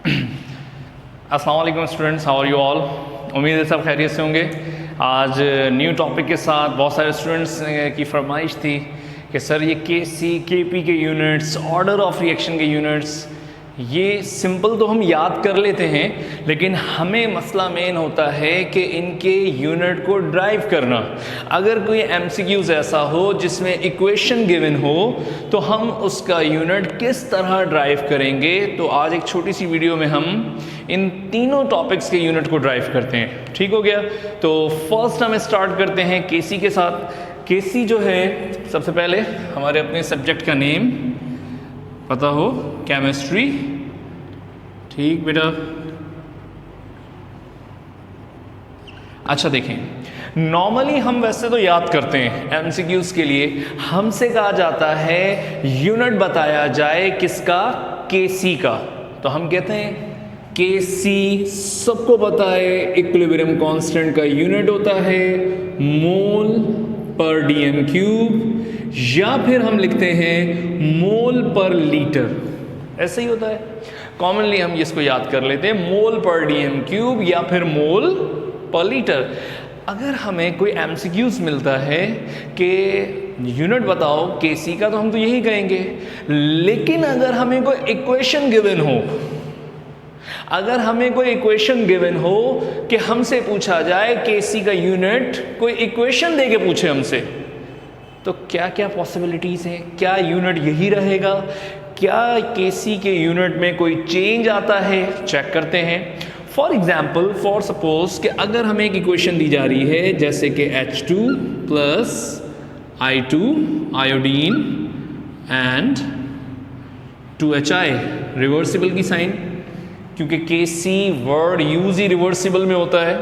अस्सलाम वालेकुम students, how are you all. उम्मीद है सब खैरियत से होंगे। आज न्यू टॉपिक के साथ बहुत सारे स्टूडेंट्स की फरमाइश थी कि सर ये केसी केपी के यूनिट्स, ऑर्डर ऑफ रिएक्शन के यूनिट्स, ये सिंपल तो हम याद कर लेते हैं, लेकिन हमें मसला मेन होता है कि इनके यूनिट को ड्राइव करना। अगर कोई एमसीक्यूज़ ऐसा हो जिसमें इक्वेशन गिवन हो तो हम उसका यूनिट किस तरह ड्राइव करेंगे। तो आज एक छोटी सी वीडियो में हम इन तीनों टॉपिक्स के यूनिट को ड्राइव करते हैं। ठीक हो गया। तो फर्स्ट हम स्टार्ट करते हैं केसी के साथ। केसी जो है, सबसे पहले हमारे अपने सब्जेक्ट का नेम पता हो, केमिस्ट्री। ठीक बेटा। अच्छा देखें, नॉर्मली हम वैसे तो याद करते हैं एमसीक्यूज़ के लिए, हमसे कहा जाता है यूनिट बताया जाए किसका, केसी का। तो हम कहते हैं केसी, सबको पता है इक्विलिब्रियम कांस्टेंट का यूनिट होता है मोल पर डीएम क्यूब, या फिर हम लिखते हैं मोल पर लीटर, ऐसे ही होता है। कॉमनली हम इसको याद कर लेते हैं मोल पर डीएम क्यूब या फिर मोल पर लीटर। अगर हमें कोई एमसीक्यूज़ मिलता है कि यूनिट बताओ केसी का, तो हम तो यही कहेंगे। लेकिन अगर हमें कोई इक्वेशन गिवन हो, अगर हमें कोई इक्वेशन गिवन हो कि हमसे पूछा जाए केसी का यूनिट, कोई इक्वेशन दे के पूछे हमसे, तो क्या क्या पॉसिबिलिटीज़ हैं। क्या यूनिट यही रहेगा, क्या केसी के यूनिट में कोई चेंज आता है, चेक करते हैं। फॉर एग्जाम्पल, फॉर सपोज कि अगर हमें एक इक्वेशन दी जा रही है जैसे कि H2 plus I2 iodine and 2HI, reversible की साइन, क्योंकि केसी वर्ड यूज ही रिवर्सिबल में होता है।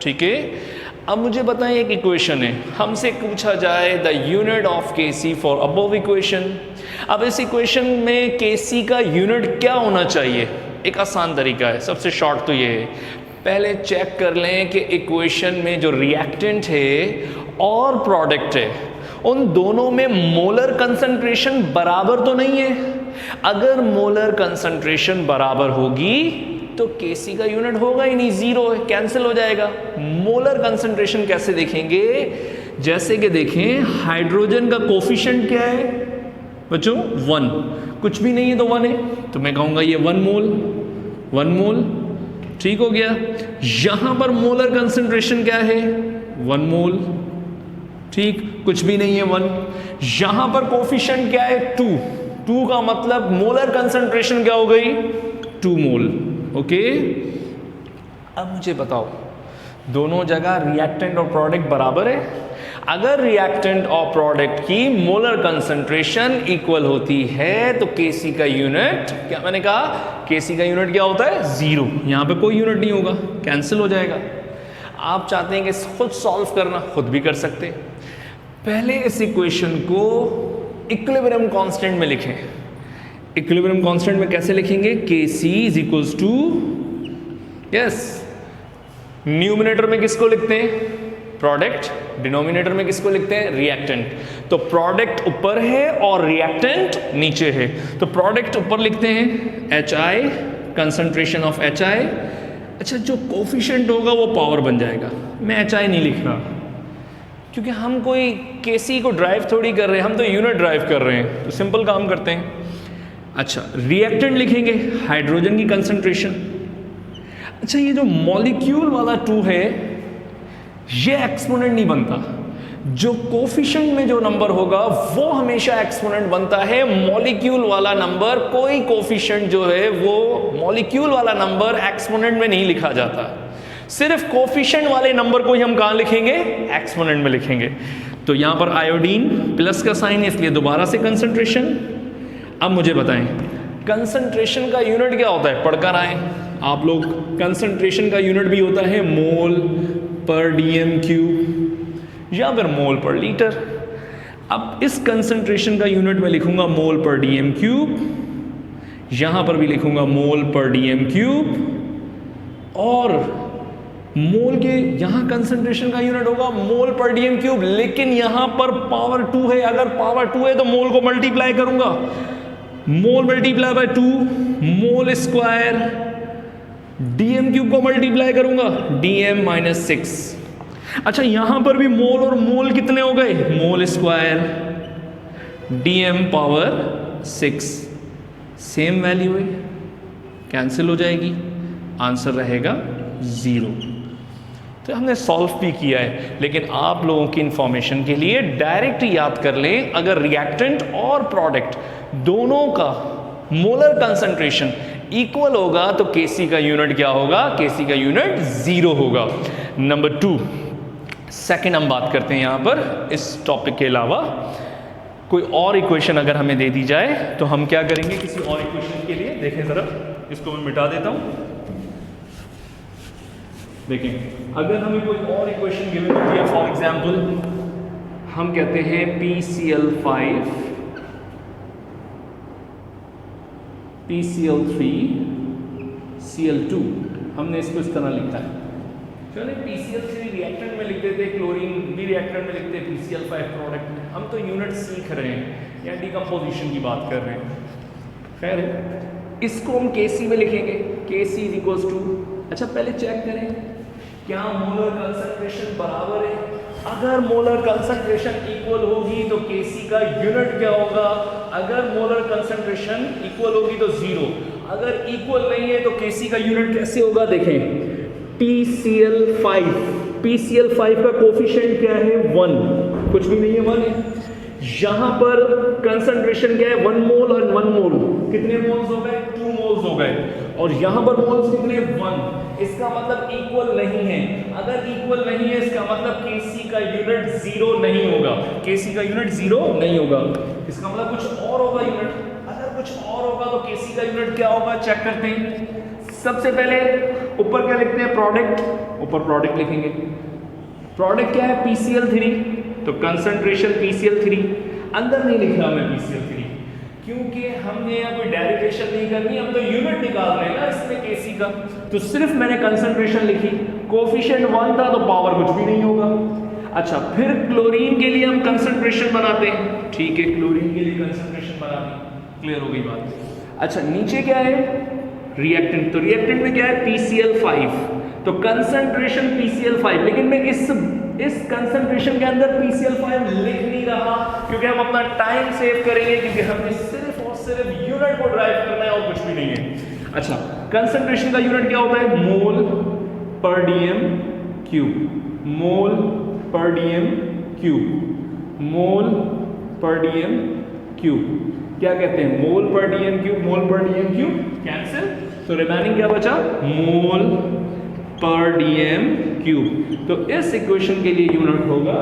ठीक है। अब मुझे बताएं, एक इक्वेशन है, हमसे पूछा जाए the unit of KC for above equation. अब इस इक्वेशन में केसी का यूनिट क्या होना चाहिए। एक आसान तरीका है, सबसे शॉर्ट तो ये है, पहले चेक कर लें कि इक्वेशन में जो रिएक्टेंट है और प्रोडक्ट है, उन दोनों में मोलर कंसंट्रेशन बराबर तो नहीं है। अगर मोलर कंसंट्रेशन बराबर होगी तो केसी का यूनिट होगा ही नहीं, जीरो है, कैंसिल हो जाएगा। मोलर कंसंट्रेशन कैसे देखेंगे, जैसे कि देखें हाइड्रोजन का कोफिशिएंट क्या है बच्चों, 1, कुछ भी नहीं है तो 1 है, तो मैं कहूँगा ये 1 मोल। ठीक हो गया। यहाँ पर मोलर कंसंट्रेशन क्या है, 1 मोल। ठीक, कुछ भी नहीं है 1। यहाँ पर कोफिशिएंट क्या है, 2 का मतलब मोलर कंसंट्रेशन क्या हो गई, 2 मोल। ओके। अब मुझे बताओ, दोनों जगह रिएक्टेंट और प्रोडक्ट बराबर है। अगर रिएक्टेंट और प्रोडक्ट की मोलर कंसंट्रेशन इक्वल होती है तो केसी का यूनिट, क्या मैंने कहा, केसी का यूनिट क्या होता है, 0। यहां पे कोई यूनिट नहीं होगा, कैंसिल हो जाएगा। आप चाहते हैं कि खुद सॉल्व करना, खुद भी कर सकते हैं। पहले इस इक्वेशन को इक्विलिब्रियम कांस्टेंट में लिखें। इक्विलिब्रियम कांस्टेंट में कैसे लिखेंगे, KC is equals to, yes, numerator में किसको लिखते हैं, प्रोडक्ट, डिनोमिनेटर में किसको लिखते हैं, रिएक्टेंट। तो प्रोडक्ट ऊपर है और रिएक्टेंट नीचे है, तो प्रोडक्ट ऊपर लिखते हैं HI, कंसंट्रेशन ऑफ HI। अच्छा, जो कोफिशिएंट होगा वो पावर बन जाएगा। मैं HI नहीं लिख रहा क्योंकि हम कोई केसी को ड्राइव थोड़ी कर रहे हैं, हम तो यूनिट ड्राइव कर रहे हैं, तो सिंपल काम करते हैं। अच्छा, रिएक्टेंट लिखेंगे हाइड्रोजन की कंसंट्रेशन। अच्छा, ये जो मॉलिक्यूल वाला 2 है, ये एक्सपोनेंट नहीं बनता। जो कोफिशिएंट में जो नंबर होगा वो हमेशा एक्सपोनेंट बनता है। मॉलिक्यूल वाला नंबर, कोई कोफिशिएंट जो है वो मॉलिक्यूल वाला नंबर एक्सपोनेंट में नहीं लिखा जाता। सिर्फ कोफिशिएंट वाले नंबर को ही हम कहाँ लिखेंगे, एक्सपोनेंट में लिखेंगे। तो यहां पर आयोडीन प्लस का साइन है, इसलिए दोबारा से कंसंट्रेशन। अब मुझे बताएं, कंसंट्रेशन का यूनिट क्या होता है, पढ़कर आए आप लोग। कंसंट्रेशन का यूनिट भी होता है मोल पर डीएम क्यूब या फिर मोल पर लीटर। अब इस कंसंट्रेशन का यूनिट में लिखूंगा मोल पर डीएम क्यूब, यहां पर भी लिखूंगा मोल पर डीएम क्यूब, और मोल के यहां कंसंट्रेशन का यूनिट होगा मोल पर डीएम क्यूब। लेकिन यहां पर पावर 2 है, अगर पावर 2 है तो मोल को मल्टीप्लाई करूंगा, mole multiply by 2, mole square DM cube को मल्टीप्लाई करूंगा, डीएम माइनस 6। अच्छा यहां पर भी मोल और मोल कितने हो गए, मोल square, DM power 6, same value है, कैंसिल हो जाएगी, आंसर रहेगा 0। तो हमने सॉल्व भी किया है, लेकिन आप लोगों की इंफॉर्मेशन के लिए डायरेक्ट याद कर लें, अगर रिएक्टेंट और प्रोडक्ट दोनों का मोलर कंसंट्रेशन इक्वल होगा तो केसी का यूनिट क्या होगा, केसी का यूनिट 0 होगा। नंबर 2, सेकेंड हम बात करते हैं यहां पर इस टॉपिक के अलावा कोई और इक्वेशन अगर हमें दे दी जाए तो हम क्या करेंगे किसी और इक्वेशन के लिए। देखें जरा, इसको मैं मिटा देता हूं। देखें अगर हमें कोई और इक्वेशन गिवन होती है, फॉर एग्जांपल हम कहते हैं PCl5 PCl3 Cl2, हमने इसको इस तरह लिखा है। चलिए PCl3 रिएक्टेंट में लिख देते, क्लोरीन भी रिएक्टेंट में लिखते, PCl5 प्रोडक्ट में। हम तो यूनिट सीख रहे हैं या डिकम्पोजिशन की बात कर रहे हैं, खैर इसको हम Kc में लिखेंगे, Kc इज इक्वल्स टू, अच्छा पहले चेक करें क्या मोलर कंसंट्रेशन बराबर है। अगर मोलर कंसंट्रेशन इक्वल होगी तो Kc का यूनिट क्या होगा, अगर मोलर कंसंट्रेशन इक्वल होगी तो 0, अगर इक्वल नहीं है तो Kc का यूनिट कैसे होगा। देखें PCl5, PCl5 का कोफिशिएंट क्या है, 1, कुछ भी नहीं है, 1 है। यहां पर कंसंट्रेशन क्या है, 1 मोल और 1 मोल, कितने मोल्स हो गए, 2 मोल्स हो गए, और यहां पर मोल्स कितने, 1, इसका मतलब इक्वल नहीं है। अगर इक्वल नहीं है इसका मतलब Kc का यूनिट 0 नहीं होगा, Kc का यूनिट 0 नहीं होगा, इसका मतलब कुछ और होगा यूनिट। अगर कुछ और होगा तो Kc का यूनिट क्या होगा, चेक करते हैं। सबसे पहले ऊपर क्या लिखते हैं, प्रोडक्ट, ऊपर प्रोडक्ट लिखेंगे। प्रोडक्ट क्या है, PCl3, तो कंसंट्रेशन PCl3, अंदर नहीं लिख रहा मैं PCl3 क्योंकि हमने यहाँ कोई डेरिवेशन नहीं करनी, हम तो यूनिट निकाल रहे हैं ना इसमें Kc का, तो सिर्फ मैंने कंसंट्रेशन लिखी, कोफिशिएंट 1 था तो पावर कुछ भी नहीं होगा। अच्छा फिर क्लोरीन के लिए हम कंसंट्रेशन बनाते हैं, ठीक है क्लोरीन के लिए कंसंट्रेशन बना दी, क्लियर हो गई बात। अच्छा नीचे क्या है, रिएक्टेंट, तो रिएक्टेंट में क्या है, PCl5, तो कंसंट्रेशन PCl5, लेकिन मैं इस कंसंट्रेशन के अंदर PCl5 लिख नहीं रहा क्योंकि हम अपना टाइम सेव करेंगे, क्योंकि हमें सिर्फ और सिर्फ यूनिट को ड्राइव करना है और कुछ भी नहीं है। अच्छा कंसंट्रेशन का यूनिट क्या होता है, मोल पर डीएम क्यूब, मोल पर डीएम क्यूब, मोल पर डीएम क्यूब, क्या कहते हैं, मोल पर डीएम क्यूब, मोल पर डीएम क्यूब कैंसिल, तो रिमेनिंग क्या बचा, मोल पर डीएम क्यूब। तो इस इक्वेशन के लिए यूनिट होगा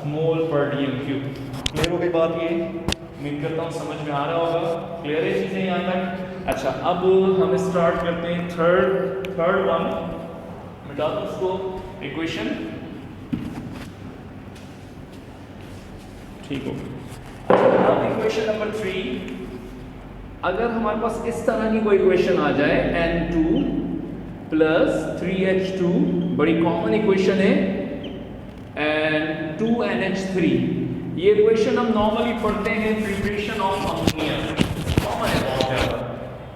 मोल पर डीएम क्यूब। क्लियर हो गई बात, ये उम्मीद करता हूँ समझ में आ रहा होगा, क्लियर है चीजें यहाँ तक। अच्छा अब हम स्टार्ट करते हैं थर्ड वन, मिटा दो उसको इक्वेशन, ठीक हो गया। अब इक्वेशन नंबर 3, अगर हमारे पास इस तरह की कोई इक्वेशन आ जाए, N2 प्लस 3H2, बड़ी कॉमन इक्वेशन है, and 2NH3, ये इक्वेशन हम नॉर्मली पढ़ते हैं प्रिपरेशन ऑफ अमोनिया, कॉमन है बहुत ज़्यादा,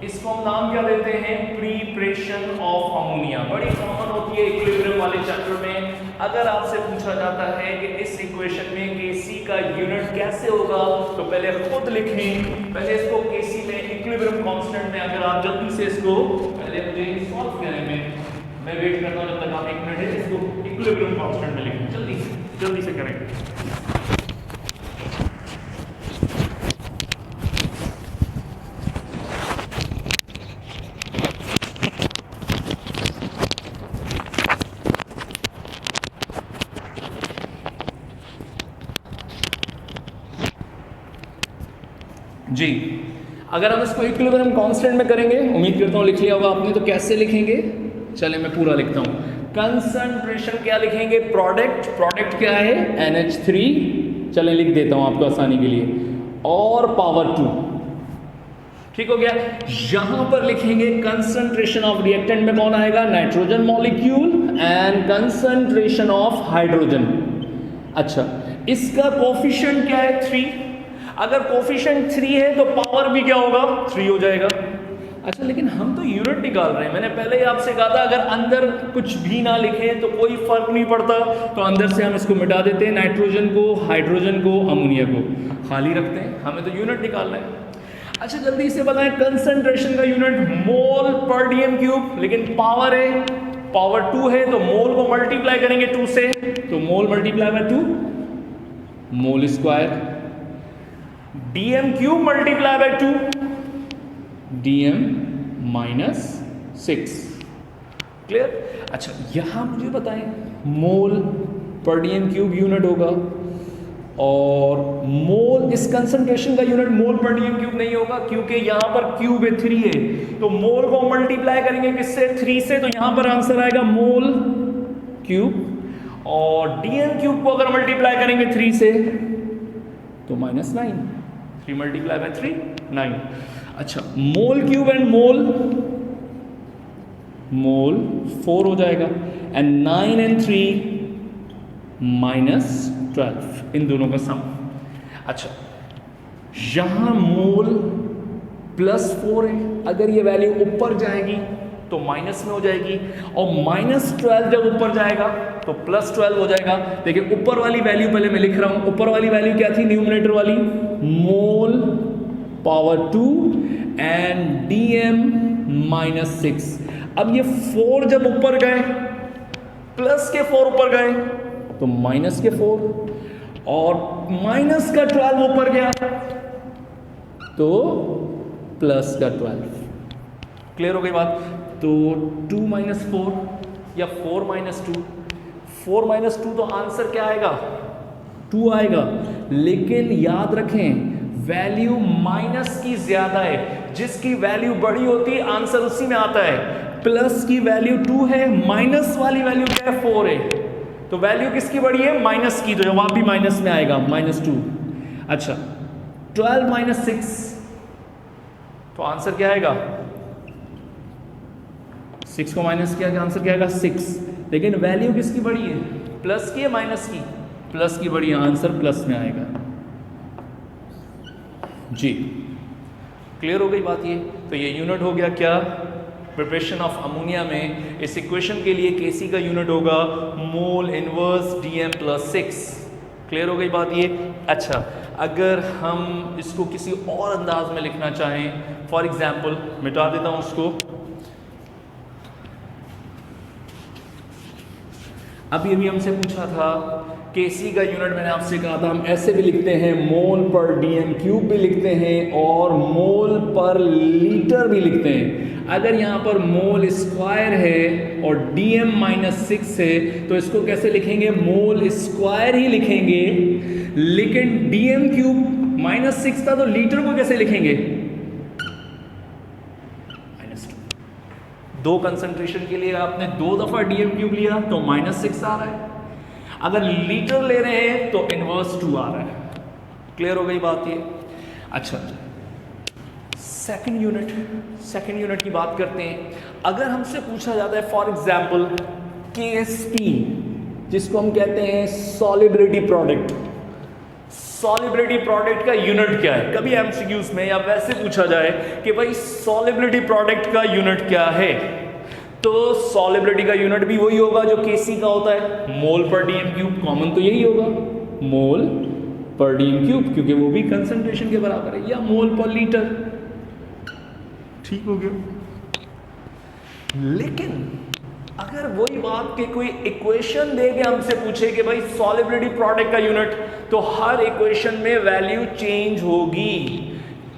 इसको हम नाम क्या देते हैं, प्रिपरेशन ऑफ अमोनिया, बड़ी कॉमन होती है इक्विलिब्रियम वाले चैप्टर में। अगर आपसे पूछा जाता है कि इस इक्वेशन में Kc का यूनिट कैसे होगा, तो पहले खुद लिखें, पहले इसको Kc में इक्विलिब्रियम कांस्टेंट में, अगर आप जल्दी से इसको पहले मुझे सॉल्व करने में, मैं वेट करता हूं जब तक आप 1 मिनट है, इसको इक्विलिब्रियम कांस्टेंट में लिखें, जल्दी से करें। जी अगर हम इसको इक्विलिब्रियम कांस्टेंट में करेंगे, उम्मीद करता हूँ लिख लिया होगा आपने, तो कैसे लिखेंगे, चले मैं पूरा लिखता हूँ। कंसंट्रेशन क्या लिखेंगे, प्रोडक्ट क्या है, NH3, चले लिख देता हूँ आपको आसानी के लिए, और पावर 2, ठीक हो गया। यहां पर लिखेंगे कंसंट्रेशन ऑफ रिएक्टेंट में कौन आएगा, nitrogen molecule and concentration of hydrogen. अच्छा इसका कोफिशिएंट क्या है, 3, अगर कोफिशिएंट 3 है तो पावर भी क्या होगा, 3 हो जाएगा। अच्छा लेकिन हम तो यूनिट निकाल रहे हैं। मैंने पहले ही आपसे कहा था अगर अंदर कुछ भी ना लिखें तो कोई फर्क नहीं पड़ता, तो अंदर से हम इसको मिटा देते हैं, नाइट्रोजन को, हाइड्रोजन को, अमोनिया को खाली रखते हैं, हमें तो यूनिट निकालना है। अच्छा जल्दी से बताएं, कंसंट्रेशन का यूनिट मोल पर डीएम क्यूब, लेकिन पावर है, पावर 2 है, तो मोल को मल्टीप्लाई करेंगे 2 से, तो mole multiply by 2 mole square, DM cube multiply by 2 DM minus 6। Clear? अच्छा यहां मुझे बताएं, मोल पर डीएम क्यूब यूनिट होगा और मोल, इस कंसंट्रेशन का यूनिट मोल पर डीएम क्यूब नहीं होगा क्योंकि यहां पर क्यूब है 3 है, तो मोल को मल्टीप्लाई करेंगे किससे? 3 से, तो यहां पर आंसर आएगा मोल क्यूब, और डीएम क्यूब को अगर मल्टीप्लाई करेंगे 3 से तो -9, 3 मल्टीप्लाई बाय 3 9। अच्छा मोल क्यूब एंड मोल 4 हो जाएगा, एंड 9 एंड 3 -12, इन दोनों का सम। अच्छा यहां मोल +4 है, अगर ये वैल्यू ऊपर जाएगी तो माइनस में हो जाएगी, और -12 जब ऊपर जाएगा तो +12 हो जाएगा। देखिए ऊपर वाली वैल्यू पहले मैं लिख रहा हूं, ऊपर वाली वैल्यू क्या थी न्यूमरेटर वाली? मोल पावर 2 एंड डीएम -6। अब ये 4 जब ऊपर गए, प्लस के 4 ऊपर गए तो माइनस के 4, और माइनस का 12 ऊपर गया तो प्लस का 12। क्लियर हो गई बात? तो 2 - 4 या 4 - 2, 4 - 2 तो आंसर क्या आएगा? 2 आएगा, लेकिन याद रखें वैल्यू माइनस की ज्यादा है, जिसकी वैल्यू बड़ी होती है आंसर उसी में आता है। प्लस की वैल्यू 2 है, माइनस वाली वैल्यू क्या है? 4 है, तो वैल्यू किसकी बड़ी है? माइनस की, तो जवाब भी माइनस में आएगा, -2। अच्छा 12 - 6 तो आंसर क्या आएगा? 6 को माइनस किया, आंसर क्या आएगा? 6। लेकिन वैल्यू किसकी बड़ी है? प्लस की है माइनस की? प्लस की बड़ी है, आंसर प्लस में आएगा। जी क्लियर हो गई बात? ये तो ये यूनिट हो गया क्या? प्रिपरेशन ऑफ अमोनिया में इस इक्वेशन के लिए केसी का यूनिट होगा मोल इनवर्स डीएम +6। क्लियर हो गई बात ये? अच्छा अगर हम इसको किसी और अंदाज में लिखना चाहें, फॉर एग्जाम्पल मिटा देता हूं उसको, अभी अभी हमसे पूछा था केसी का यूनिट, मैंने आपसे कहा था हम ऐसे भी लिखते हैं, मोल पर डीएम क्यूब भी लिखते हैं और मोल पर लीटर भी लिखते हैं। अगर यहाँ पर मोल स्क्वायर है और डीएम -6 है तो इसको कैसे लिखेंगे? मोल स्क्वायर ही लिखेंगे, लेकिन डीएम क्यूब -6 था तो लीटर को कैसे लिखेंगे? -2। 2 कंसंट्रेशन के लिए आपने 2 दफा डीएम क्यूब लिया तो -6 आ रहा है, अगर लीटर ले रहे हैं तो इनवर्स 2 आ रहा है। क्लियर हो गई बात ये? अच्छा सेकंड यूनिट की बात करते हैं। अगर हमसे पूछा जाता है फॉर एग्जांपल केएसपी, जिसको हम कहते हैं सॉल्युबिलिटी प्रोडक्ट, सॉल्युबिलिटी प्रोडक्ट का यूनिट क्या है? कभी एमसीक्यूज में या वैसे पूछा जाए कि भाई सॉल्युबिलिटी प्रोडक्ट का यूनिट क्या है, तो सॉल्युबिलिटी का यूनिट भी वही होगा जो केसी का होता है, मोल पर डीएम क्यूब। कॉमन तो यही होगा, मोल पर डीएम क्यूब, क्योंकि वो भी कंसंट्रेशन के बराबर है, या मोल पर लीटर। ठीक हो गया। लेकिन अगर वही बात के कोई इक्वेशन दे के हमसे पूछे कि भाई सॉल्युबिलिटी प्रोडक्ट का यूनिट, तो हर इक्वेशन में वैल्यू चेंज होगी।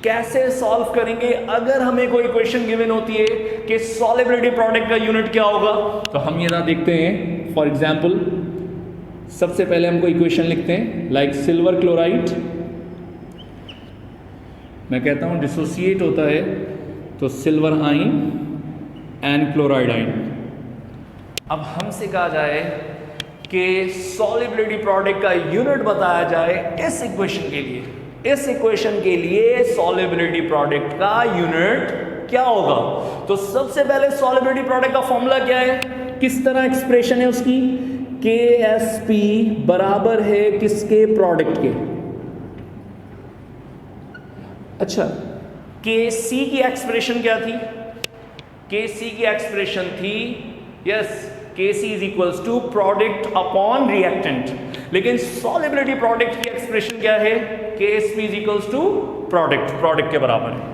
कैसे सॉल्व करेंगे? अगर हमें कोई इक्वेशन गिवन होती है कि सॉल्युबिलिटी प्रोडक्ट का यूनिट क्या होगा, तो हम ये ना देखते हैं। फॉर एग्जांपल सबसे पहले हमको इक्वेशन लिखते हैं, लाइक सिल्वर क्लोराइड, मैं कहता हूं डिसोसिएट होता है तो सिल्वर आइन एंड क्लोराइड आइन। अब हमसे कहा जाए कि सॉल्युबिलिटी प्रोडक्ट का यूनिट बताया जाए इस इक्वेशन के लिए, इस इक्वेशन के लिए सॉल्युबिलिटी प्रोडक्ट का यूनिट क्या होगा? तो सबसे पहले सॉल्युबिलिटी प्रोडक्ट का फॉर्मूला क्या है? किस तरह एक्सप्रेशन है उसकी? KSP बराबर है किसके? प्रोडक्ट के। अच्छा KC की एक्सप्रेशन क्या थी? Kc की एक्सप्रेशन थी, yes, Kc is equals to product upon reactant, लेकिन सॉल्युबिलिटी प्रोडक्ट की एक्सप्रेशन क्या है? Ksp is equals to product के बराबर है।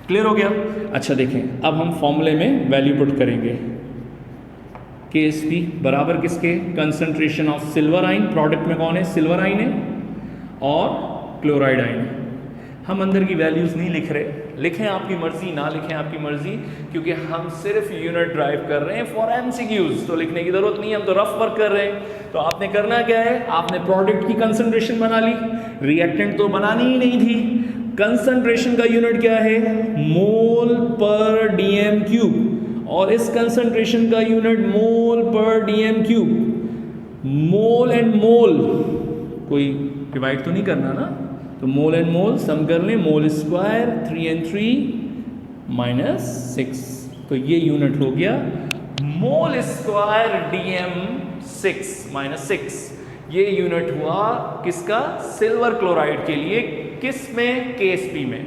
क्लियर हो गया? अच्छा देखें, अब हम फॉर्मूले में वैल्यू पुट करेंगे। Ksp बराबर किसके? कंसंट्रेशन ऑफ सिल्वर आइन, प्रोडक्ट में कौन है? सिल्वर आइन है और क्लोराइड आइन है। हम अंदर की वैल्यूज नहीं लिख रहे, लिखें आपकी मर्जी, ना लिखें आपकी मर्जी, क्योंकि हम सिर्फ यूनिट ड्राइव कर रहे हैं फॉर एमसीक्यूज, तो लिखने की जरूरत नहीं है, हम तो रफ वर्क कर रहे हैं। तो आपने करना क्या है? आपने प्रोडक्ट की कंसंट्रेशन बना ली, रिएक्टेंट तो बनानी ही नहीं थी। कंसंट्रेशन का यूनिट क्या है? मोल पर डीएम क्यूब, और इस कंसंट्रेशन का यूनिट मोल पर डीएम क्यूब। मोल एंड मोल कोई डिवाइड तो नहीं करना ना, तो मोल एंड मोल सम कर लें, मोल स्क्वायर 3 and 3 माइनस 6, तो ये यूनिट हो गया मोल स्क्वायर डीएम 6 माइनस 6। ये यूनिट हुआ किसका? सिल्वर क्लोराइड के लिए। किस में? केएसपी में।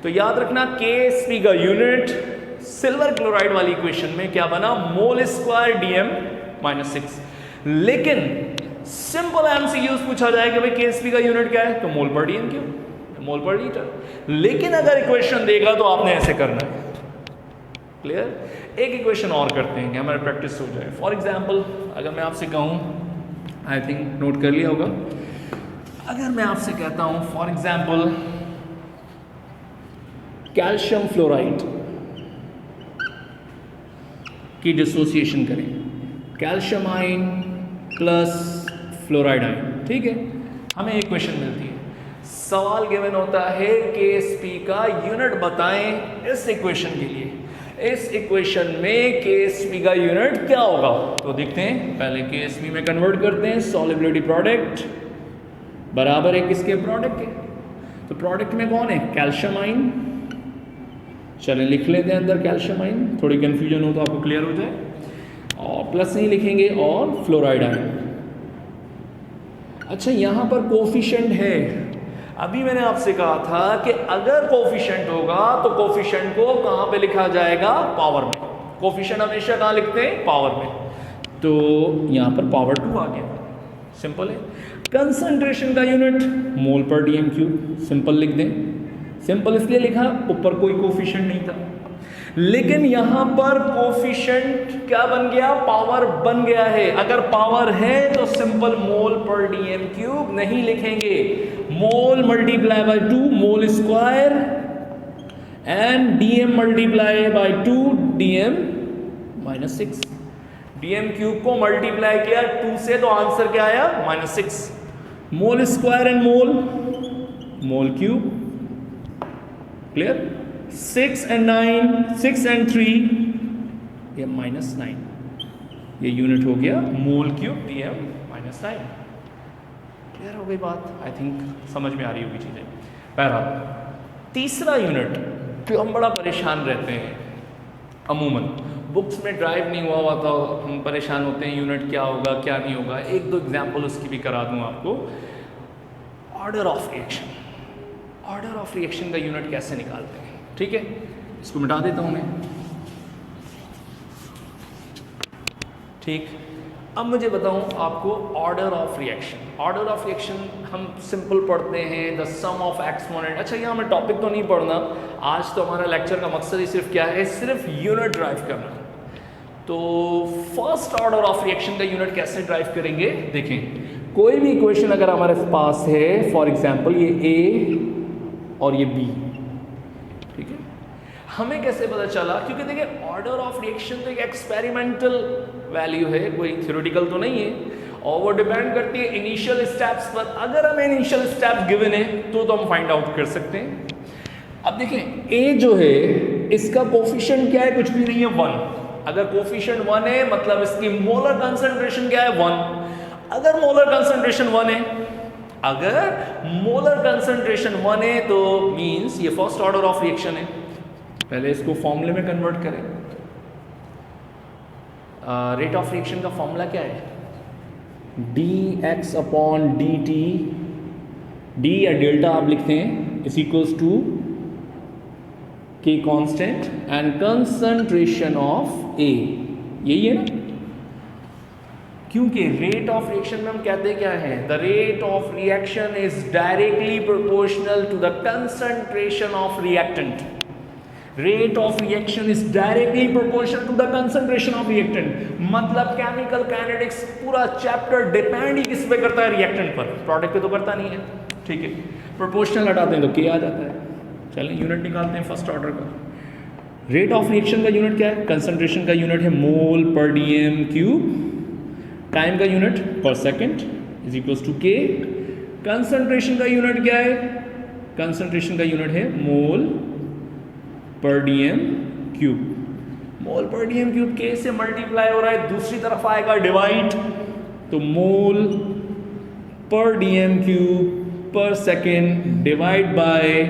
तो याद रखना केएसपी का यूनिट सिल्वर क्लोराइड वाली इक्वेशन में क्या बना? मोल स्क्वायर डीएम माइनस 6। लेकिन सिंपल एमसीक्यूज पूछा जाए कि भाई केएसपी का यूनिट क्या है, तो मोल पर डीएम क्यूब, मोल पर लीटर। लेकिन अगर इक्वेशन देगा तो आपने ऐसे करना है। क्लियर? एक इक्वेशन और करते हैं कि हमारी प्रैक्टिस हो जाए। फॉर एग्जांपल अगर मैं आपसे कहूं, आई थिंक नोट कर लिया होगा, अगर मैं आपसे कहता हूं फॉर एग्जांपल कैल्शियम फ्लोराइड की डिसोसिएशन करें, calcium ion plus fluoride ion, ठीक है, हमें एक क्वेश्चन मिलती है। सवाल गिवन होता है केएसपी का यूनिट बताएं इस इक्वेशन के लिए। इस इक्वेशन में केएसपी का यूनिट क्या होगा? तो देखते हैं, पहले केएसपी में कन्वर्ट करते हैं। सॉल्युबिलिटी प्रोडक्ट बराबर है किसके? प्रोडक्ट के। तो प्रोडक्ट में कौन है? Calcium ion. चलें लिख लेते हैं अंदर कैल्शियम आयन, थोड़ी कंफ्यूजन हो तो आपको क्लियर हो जाए, और प्लस नहीं लिखेंगे, और फ्लोराइड आयन। अच्छा, यहां पर कोफिशिएंट है। अभी मैंने आपसे कहा था कि अगर कोफिशिएंट होगा तो कोफिशिएंट को कहां पे लिखा जाएगा? पावर में। कोफिशिएंट हमेशा कहां लिखते हैं? पावर में। तो यहां पर पावर 2 आ गया, सिंपल है। कंसंट्रेशन का यूनिट मोल पर डीएम क्यूब, सिंपल लिख दें। सिंपल इसलिए लिखा, ऊपर कोई कोफिशिएंट नहीं था, लेकिन यहां पर कोफिशिएंट क्या बन गया? पावर बन गया है। अगर पावर है तो सिंपल मोल पर डीएम क्यूब नहीं लिखेंगे, mole multiply by 2 mole square and DM multiply by 2 DM minus 6। DM cube को मल्टीप्लाई किया 2 से, तो आंसर क्या आया? Minus 6। Mole square and mole cube, clear? 6 and 9, 6 and 3, ये माइनस 9, ये यूनिट हो गया मोल क्यूब डीएम माइनस 9। क्लियर हो गई बात? आई थिंक समझ में आ रही होगी चीज़ें। बहरहाल तीसरा यूनिट जो हम बड़ा परेशान रहते हैं, अमूमन बुक्स में ड्राइव नहीं हुआ तो हम परेशान होते हैं यूनिट क्या होगा क्या नहीं होगा। एक दो एग्जाम्पल उसकी भी करा दूँ आपको। Order of reaction, order of reaction का यूनिट कैसे निकालते हैं? ठीक है, इसको मिटा देता हूं मैं। ठीक, अब मुझे बताऊं आपको order of reaction. Order of reaction हम सिंपल पढ़ते हैं, द सम ऑफ एक्सपोनेंट। अच्छा, यहाँ हमें टॉपिक तो नहीं पढ़ना आज, तो हमारा लेक्चर का मकसद ही सिर्फ क्या है? सिर्फ यूनिट ड्राइव करना। तो फर्स्ट ऑर्डर ऑफ रिएक्शन का यूनिट कैसे ड्राइव करेंगे? देखें, कोई भी इक्वेशन अगर हमारे पास है, फॉर एग्जाम्पल ये ए और ये बी, ठीक है, हमें कैसे पता चला? क्योंकि देखिए ऑर्डर ऑफ रिएक्शन तो एक एक्सपेरिमेंटल वैल्यू है, कोई थ्योरेटिकल तो नहीं है, और वो डिपेंड करती है इनिशियल स्टेप्स पर। अगर हमें इनिशियल स्टेप्स गिवन है तो हम फाइंड आउट कर सकते हैं। अब देखें, ए जो है इसका कोफिशिएंट क्या है? कुछ भी नहीं है, 1। अगर कोफिशिएंट 1 है मतलब इसकी मोलर कंसंट्रेशन क्या है? 1। अगर मोलर कंसंट्रेशन 1 है, अगर मोलर कंसंट्रेशन 1 है तो मींस ये फर्स्ट ऑर्डर ऑफ रिएक्शन है। पहले इसको फॉर्मूले में कन्वर्ट करें। रेट ऑफ रिएक्शन का फॉर्मूला क्या है? dx अपॉन dt, डी या डेल्टा आप लिखते हैं, इज इक्वल्स टू के कांस्टेंट एंड कंसंट्रेशन ऑफ ए, यही है ना, क्योंकि रेट ऑफ रिएक्शन में हम कहते क्या है, the rate of reaction is directly proportional to the concentration of reactant. Rate of reaction is directly proportional to the concentration of reactant. मतलब केमिकल काइनेटिक्स पूरा चैप्टर डिपेंड ही किस पे करता है, रिएक्टेंट पर, प्रोडक्ट पे तो करता नहीं है। ठीक है, प्रोपोर्शनल हटाते हैं तो के आ जाता है। चलें यूनिट निकालते हैं फर्स्ट ऑर्डर का। रेट ऑफ रिएक्शन का यूनिट क्या है, कंसंट्रेशन का यूनिट है मोल पर डीएम क्यूब, टाइम का यूनिट पर सेकेंड इज इक्वल्स टू के। कंसंट्रेशन का यूनिट क्या है, कंसंट्रेशन का यूनिट है मोल पर डीएम क्यूब। मोल पर डीएम क्यूब के से मल्टीप्लाई हो रहा है, दूसरी तरफ आएगा डिवाइड, तो मोल पर डीएम क्यूब पर सेकेंड डिवाइड बाय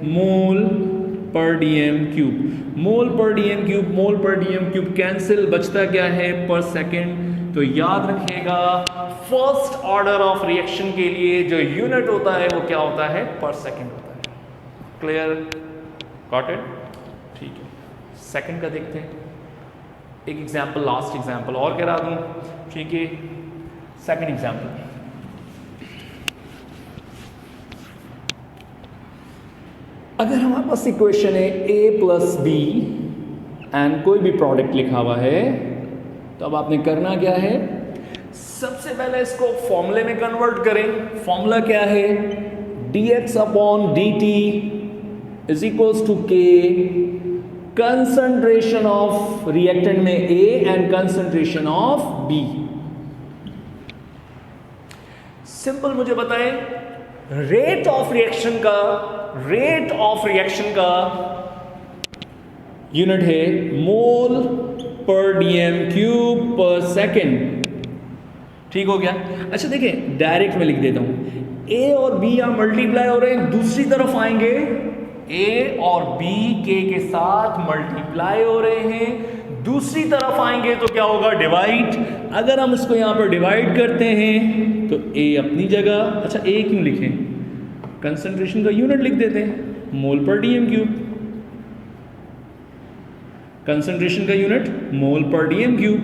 मोल पर डीएम क्यूब। मोल पर डीएम क्यूब, मोल पर डीएम क्यूब कैंसिल, बचता क्या है पर सेकेंड। तो याद रखिएगा फर्स्ट ऑर्डर ऑफ रिएक्शन के लिए जो यूनिट होता है वो क्या होता है, पर सेकेंड होता है। Clear, got it? ठीक है, सेकंड का देखते हैं। एक एग्जांपल, लास्ट एग्जांपल और करा दूं, ठीक है। सेकंड एग्जांपल, अगर हमारे पास इक्वेशन है a प्लस बी एंड कोई भी प्रोडक्ट लिखा हुआ है, तो अब आपने करना क्या है, सबसे पहले इसको फॉर्मूले में कन्वर्ट करें। फॉर्मूला क्या है, dx upon dt is equals to k, concentration of reactant में A and concentration of B। Simple मुझे बताएं, रेट ऑफ रिएक्शन का, रेट ऑफ रिएक्शन का यूनिट है मोल पर डीएम क्यूब पर सेकेंड। ठीक हो गया? अच्छा देखिए, डायरेक्ट में लिख देता हूं, A और B यहां मल्टीप्लाई हो रहे हैं, दूसरी तरफ आएंगे A और B के साथ मल्टीप्लाई हो रहे हैं, दूसरी तरफ आएंगे तो क्या होगा, डिवाइड। अगर हम इसको यहां पर डिवाइड करते हैं तो A अपनी जगह, अच्छा A क्यों लिखें, कंसंट्रेशन का यूनिट लिख देते हैं मोल पर डीएम क्यूब। कंसंट्रेशन का यूनिट मोल पर डीएम क्यूब,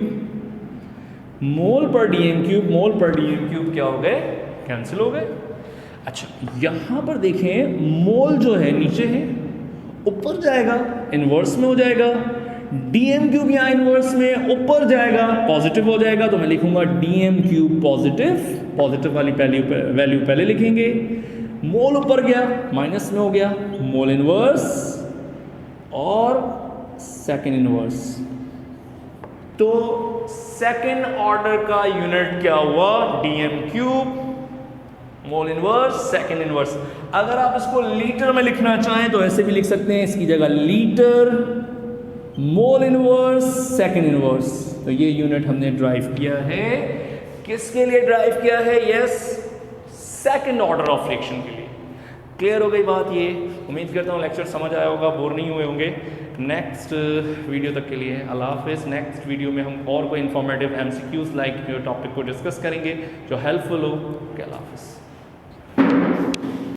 मोल पर डीएम क्यूब, मोल पर डीएम क्यूब क्या हो गए, कैंसिल हो गए। अच्छा यहां पर देखें, मोल जो है नीचे है, ऊपर जाएगा इनवर्स में हो जाएगा, डीएम क्यूब यहां इनवर्स में ऊपर जाएगा पॉजिटिव हो जाएगा, तो मैं लिखूंगा डीएम क्यूब पॉजिटिव, पॉजिटिव वाली वैल्यू पहले लिखेंगे। मोल ऊपर गया माइनस में हो गया, मोल इनवर्स और सेकेंड इनवर्स। तो सेकेंड ऑर्डर का यूनिट क्या हुआ, DM cube, mole inverse, second inverse. अगर आप इसको लीटर में लिखना चाहें तो ऐसे भी लिख सकते हैं, इसकी जगह litre, mole inverse, second inverse. तो ये यूनिट हमने ड्राइव किया है, किसके लिए ड्राइव किया है, yes, second order of reaction के लिए। क्लियर हो गई बात? ये उम्मीद करता हूँ लेक्चर समझ आया होगा, बोर नहीं हुए होंगे। नेक्स्ट वीडियो तक के लिए अल्लाह हाफिज़। नेक्स्ट वीडियो में हम और कोई इन्फॉर्मेटिव MCQs लाइक टॉपिक को डिस्कस करेंगे जो हेल्पफुल हो। अल्लाह हाफिज़।